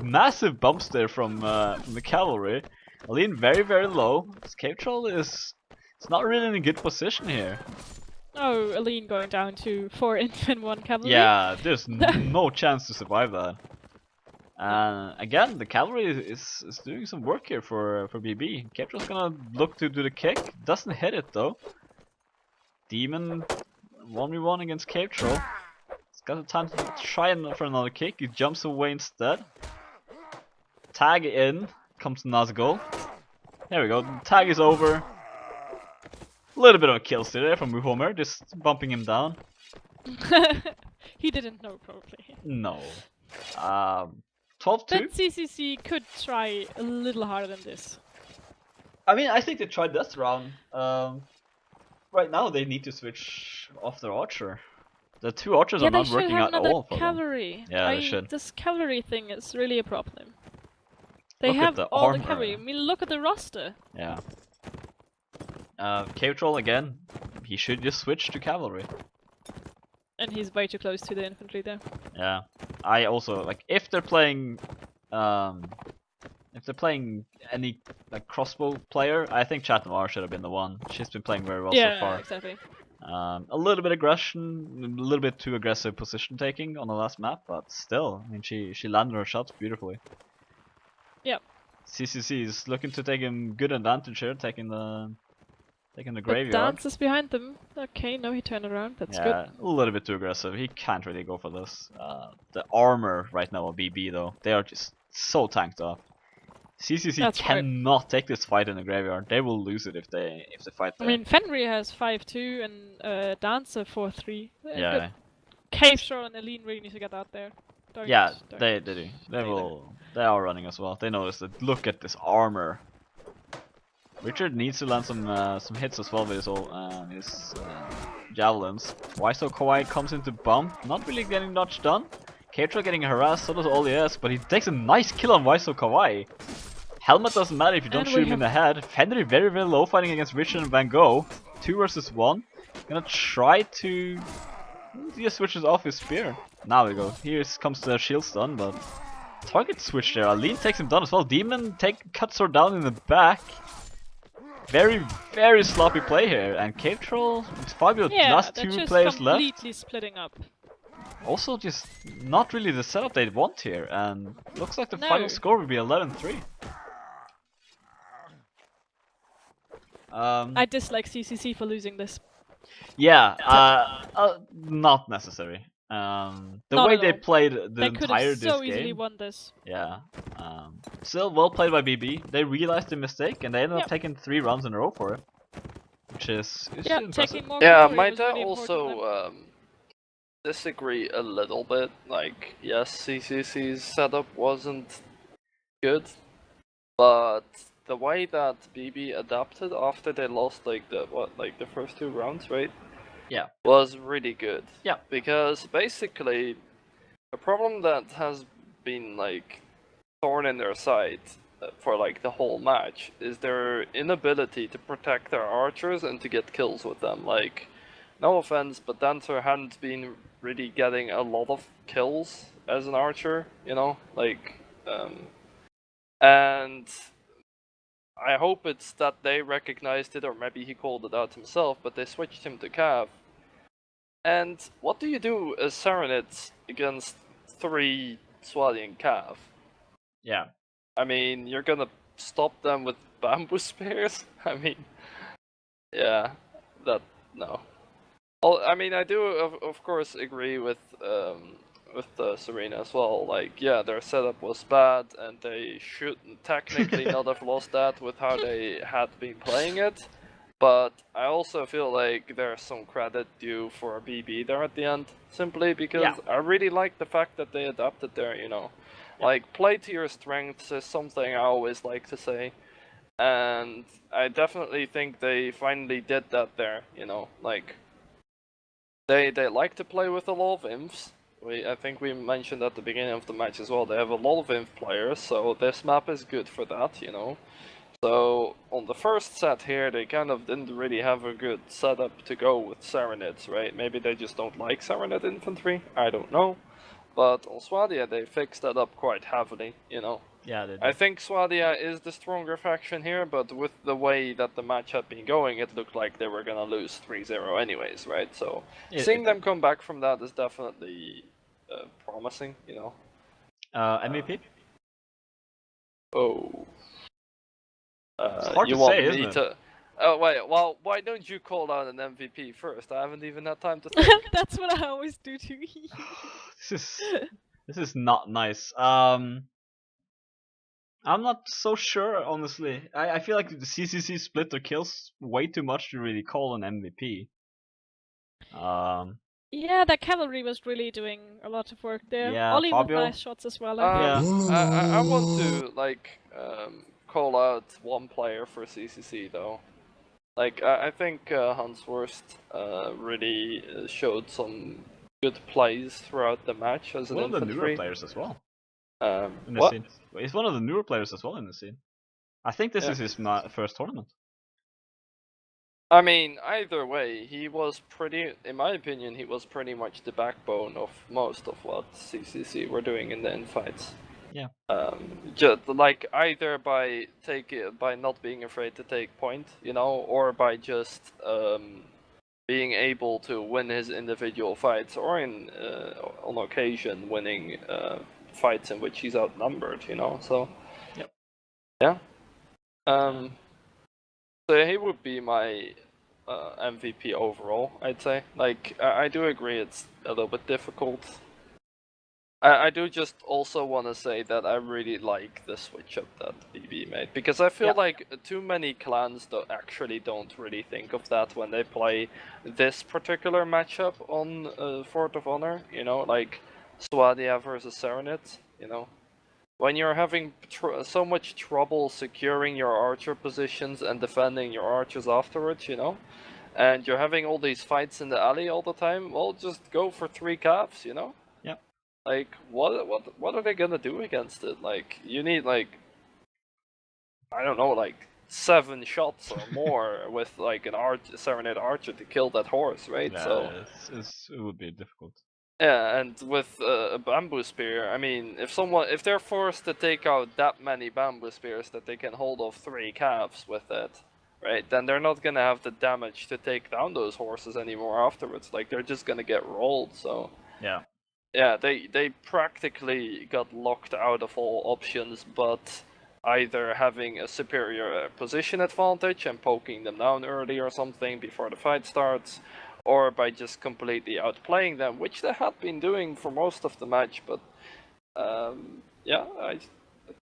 Massive bumps there from the cavalry. Aline very, very low. Catrol is not really in a good position here. Oh, Aline going down to 4 infant, 1 cavalry. Yeah, there's no chance to survive that. Again, the cavalry is doing some work here for BB. Catrol's gonna look to do the kick. Doesn't hit it though. Demon 1v1 against Catrol. He's got the time to try for another kick. He jumps away instead. Tag in. Comes Nazgul. There we go. The tag is over. A little bit of a kill steal there from Homer, just bumping him down. He didn't know probably. No. 12-2. But CCC could try a little harder than this. I mean, I think they tried this round. Right now they need to switch off their archer. The 2 archers are not working out at all for them. Cavalry. Yeah, they should. This cavalry thing is really a problem. They Look have at the all armor. the cavalry. I mean, look at the roster. Yeah. Catrol again. He should just switch to cavalry. And he's way too close to the infantry there. Yeah. I also like if they're playing any like crossbow player, I think Chathamar should have been the one. She's been playing very well so far. Yeah, exactly. A little bit aggression, a little bit too aggressive position taking on the last map, but still, I mean she landed her shots beautifully. Yep. CCC is looking to take him good advantage here, taking the graveyard. Dance is behind them. Okay, no, he turned around. That's good. Yeah, a little bit too aggressive. He can't really go for this. The armor right now of BB though, they are just so tanked up. CCC That's cannot take this fight in the graveyard. They will lose it if they fight there. I mean, Fenrir has 5-2 and Dancer 4-3. Yeah. Cave Shore and Aline really need to get out there. Don't. They do. They are running as well. They notice that. Look at this armor. Richard needs to land some hits as well with his javelins. Why so Kawaii comes into bump, not really getting much done. Keitra getting harassed, so does OLES, but he takes a nice kill on Waiso Kawaii. Helmet doesn't matter if you don't shoot him in the head. Fenrir very, very low fighting against Richard and Van Gogh. 2 versus 1. Gonna try to... He just switches off his spear. Now we go. Here comes the shield stun, but... Target switch there. Aline takes him down as well. Demon cuts her down in the back. Very, very sloppy play here. And Cave Troll, Fabio, last 2 players left. Completely splitting up. Also just not really the setup they want here. And looks like the final score will be 11-3. I dislike CCC for losing this. Yeah, not necessary. The way they played the entire this game. They could have so easily won this. Yeah. Still well played by BB. They realized the mistake and they ended up taking 3 rounds in a row for it, which is impressive. Yeah, might I also disagree a little bit? Like, yes, CCC's setup wasn't good, but the way that BB adapted after they lost like the first 2 rounds, right? Yeah. Was really good. Yeah. Because basically, the problem that has been like thorn in their side for like the whole match is their inability to protect their archers and to get kills with them. Like, no offense, but Dancer hadn't been really getting a lot of kills as an archer, you know, like, and I hope it's that they recognized it, or maybe he called it out himself, but they switched him to Cav. And what do you do as Serenades against 3 Swadian Cav? Yeah. I mean, you're gonna stop them with bamboo spears? I mean, yeah, no. Well, I mean, I do of course agree with with Serena as well. Like, yeah, their setup was bad, and they should technically not have lost that with how they had been playing it. But I also feel like there's some credit due for BB there at the end, simply because I really like the fact that they adapted there. Like, play to your strengths is something I always like to say. And I definitely think they finally did that there, like, they like to play with a lot of imps. I think we mentioned at the beginning of the match as well, they have a lot of imp players, so this map is good for that, So, on the first set here, they kind of didn't really have a good setup to go with Serenids, right? Maybe they just don't like Serenid infantry, I don't know. But on Swadia, they fixed that up quite heavily, Yeah, they did. I think Swadia is the stronger faction here, but with the way that the match had been going, it looked like they were gonna lose 3-0 anyways, right? So seeing them come back from that is definitely promising, MVP? Oh. It's hard you to want say, me isn't it? to... Oh, wait, well, why don't you call out an MVP first? I haven't even had time to think. That's what I always do too. This is not nice. I'm not so sure, honestly. I feel like the CCC split their kills way too much to really call an MVP. Yeah, that cavalry was really doing a lot of work there. Yeah, Ollie with Fabio. nice shots as well, I think. I want to, like, call out one player for CCC, though. Like, I think Hansworst really showed some good plays throughout the match as an One of the infantry. newer players as well. In the What? scene. He's one of the newer players as well in the scene. I think this is his first tournament. I mean, either way, he was in my opinion, he was pretty much the backbone of most of what CCC were doing in the infights. Yeah. Just like either by not being afraid to take point, or by just being able to win his individual fights, or on occasion winning fights in which he's outnumbered, So. Yep. Yeah. So he would be my MVP overall, I'd say. Like, I do agree it's a little bit difficult. I do just also want to say that I really like the switch up that BB made, because I feel like too many clans don't really think of that when they play this particular matchup on Fort of Honor, like Swadia versus Serenit, When you're having so much trouble securing your archer positions and defending your archers afterwards, and you're having all these fights in the alley all the time, well, just go for 3 calves, Yep. Like, what are they gonna do against it? Like, you need, like, I don't know, like 7 shots or more with like an Serenade archer to kill that horse, right? Yeah, So it would be difficult. yeah, and with a bamboo spear, I mean, if they're forced to take out that many bamboo spears that they can hold off 3 calves with it, right, then they're not gonna have the damage to take down those horses anymore afterwards. Like, they're just gonna get rolled, so... Yeah, they practically got locked out of all options, but either having a superior position advantage and poking them down early or something before the fight starts, or by just completely outplaying them, which they had been doing for most of the match, but yeah, I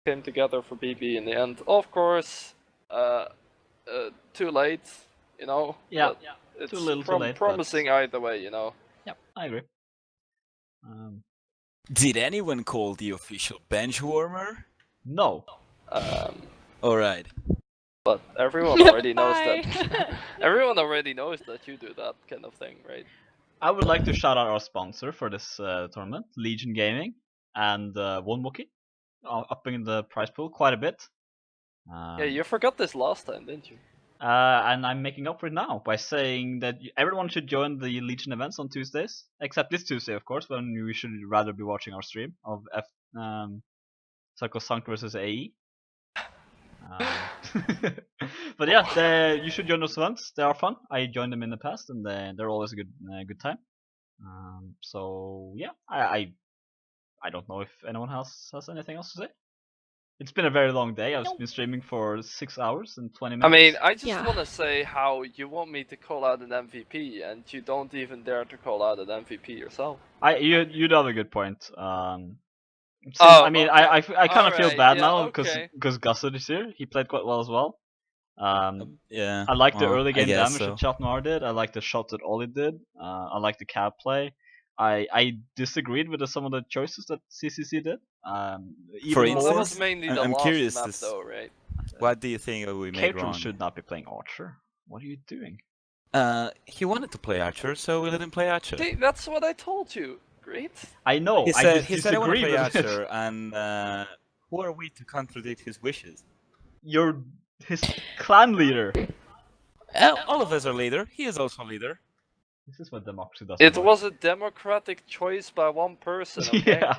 came together for BB in the end. Of course, too late, Yeah, it's too little, too late. Promising either way, Yep, I agree. Did anyone call the official bench warmer? No. Alright. But everyone already knows that. Everyone already knows that you do that kind of thing, right? I would like to shout out our sponsor for this tournament, Legion Gaming, and One Wookie, upping the prize pool quite a bit. Yeah, you forgot this last time, didn't you? And I'm making up for it now by saying that everyone should join the Legion events on Tuesdays, except this Tuesday, of course, when we should rather be watching our stream of Sacrosanct versus AE. But yeah, you should join those events. They are fun. I joined them in the past, and they're always a good time. So yeah, I don't know if anyone else has anything else to say. It's been a very long day. I've Nope. been streaming for 6 hours and 20 I minutes. mean, I just Yeah. want to say how you want me to call out an MVP, and you don't even dare to call out an MVP yourself. You do have a good point. Since, Oh, I mean, okay. I kind of feel Alright, bad yeah, now okay. because Gusset is here. He played quite well as well. Yeah. I like the well, early I game guess damage so. that Chat Noir did. I like the shot that Ollie did. I like the cab play. I disagreed with some of the choices that CCC did. For Even Well, that more, was mainly the I'm last curious map, this- though, right? What do you think we made Caterham wrong? should not be playing Archer. What are you doing? He wanted to play Archer, so we let him play Archer. See, that's what I told you. Great. I know. He I said just he said I want to disagree play with it. Archer, and who are we to contradict his wishes? You're his clan leader. All of us are leader. He is also leader. This is what democracy does. It was a democratic choice by one person, okay? Yeah.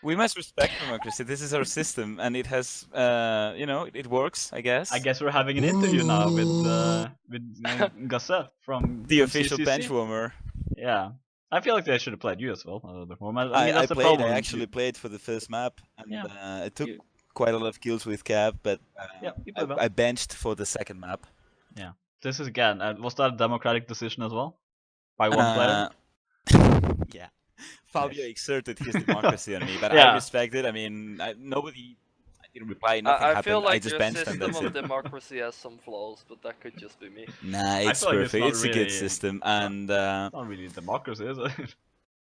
We must respect democracy. This is our system, and it has, it works. I guess. I guess we're having an interview now with Gusset from the from official CCC. bench warmer. Yeah, I feel like they should have played you as well a little bit more. I mean, I that's the played. problem. I actually played for the first map, and Yeah. it took You- quite a lot of kills with Cab, but Yeah, you played well. I benched for the second map. Yeah, this is again. Was that a democratic decision as well, by one player? Yeah, Fabio Nice. exerted his democracy on me, but Yeah. I respect it. I mean, I didn't reply. Nothing I happened. feel like I just your benched, and system that's of it. democracy has some flaws, but that could just be me. Nah, it's feel like it's perfect. not It's a good really- system, and It's not really democracy, is it?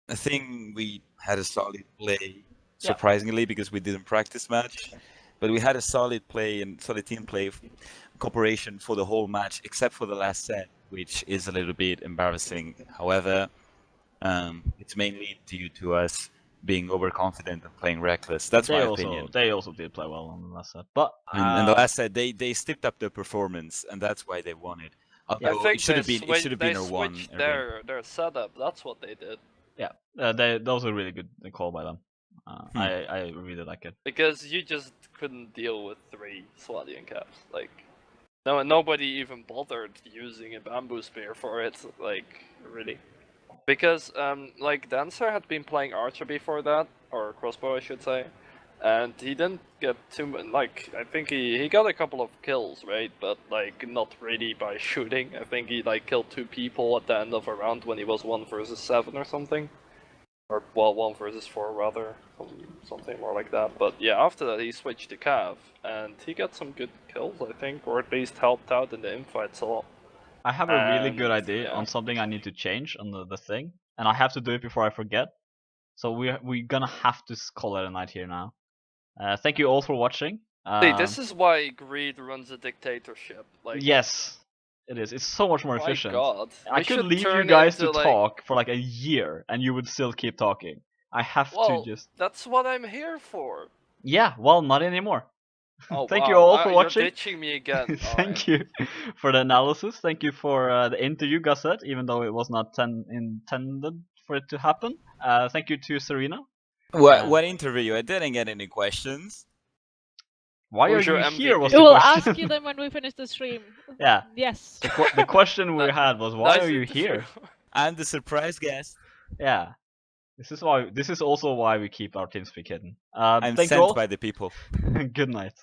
I think we had a solid play, surprisingly, because we didn't practice much. But we had a solid play and solid team play, cooperation for the whole match, except for the last set, which is a little bit embarrassing. However, it's mainly due to us being overconfident and playing reckless. That's my opinion. They also did play well on the last set, but And the last set, they stepped up their performance, and that's why they won it. I Although think it should have they been our one. switched their setup. That's what they did. yeah, that was a really good call by them. I really like it. Because you just couldn't deal with 3 Swadian caps. Like, nobody even bothered using a bamboo spear for it. Like, really. Because, like, Dancer had been playing Archer before that, or Crossbow, I should say. And he didn't get too much, like, I think he got a couple of kills, right? But, like, not really by shooting. I think he, like, killed 2 people at the end of a round when he was 1 versus 7 or something. Or, well, 1 versus 4 rather, something more like that. But yeah, after that he switched to Cav, and he got some good kills, I think, or at least helped out in the infights a lot. I have a really good And, idea yeah. on something I need to change on the thing, and I have to do it before I forget. So we're gonna have to call it a night here now. Thank you all for watching. See, this is why Greed runs a dictatorship. Like, Yes, it is. It's so much more my efficient. God, I we could should leave you turn guys to into, like- talk for like a year, and you would still keep talking. I have Well, to just. that's what I'm here for. Yeah, well, not anymore. Oh, Thank wow. you all for You're watching. ditching me again. Thank you for the analysis. Thank you for the interview, Gusset, even though it was not intended for it to happen. Thank you to Serena. What interview? I didn't get any questions. Why Who's are your you here? MVP? Was We the will question. ask you them when we finish the stream. Yeah. Yes. The question we had was, why Nice are you interview. here? I'm the surprise guest. Yeah. This is also why we keep our TeamSpeak hidden. I'm Thank you sent all. by the people. Good night.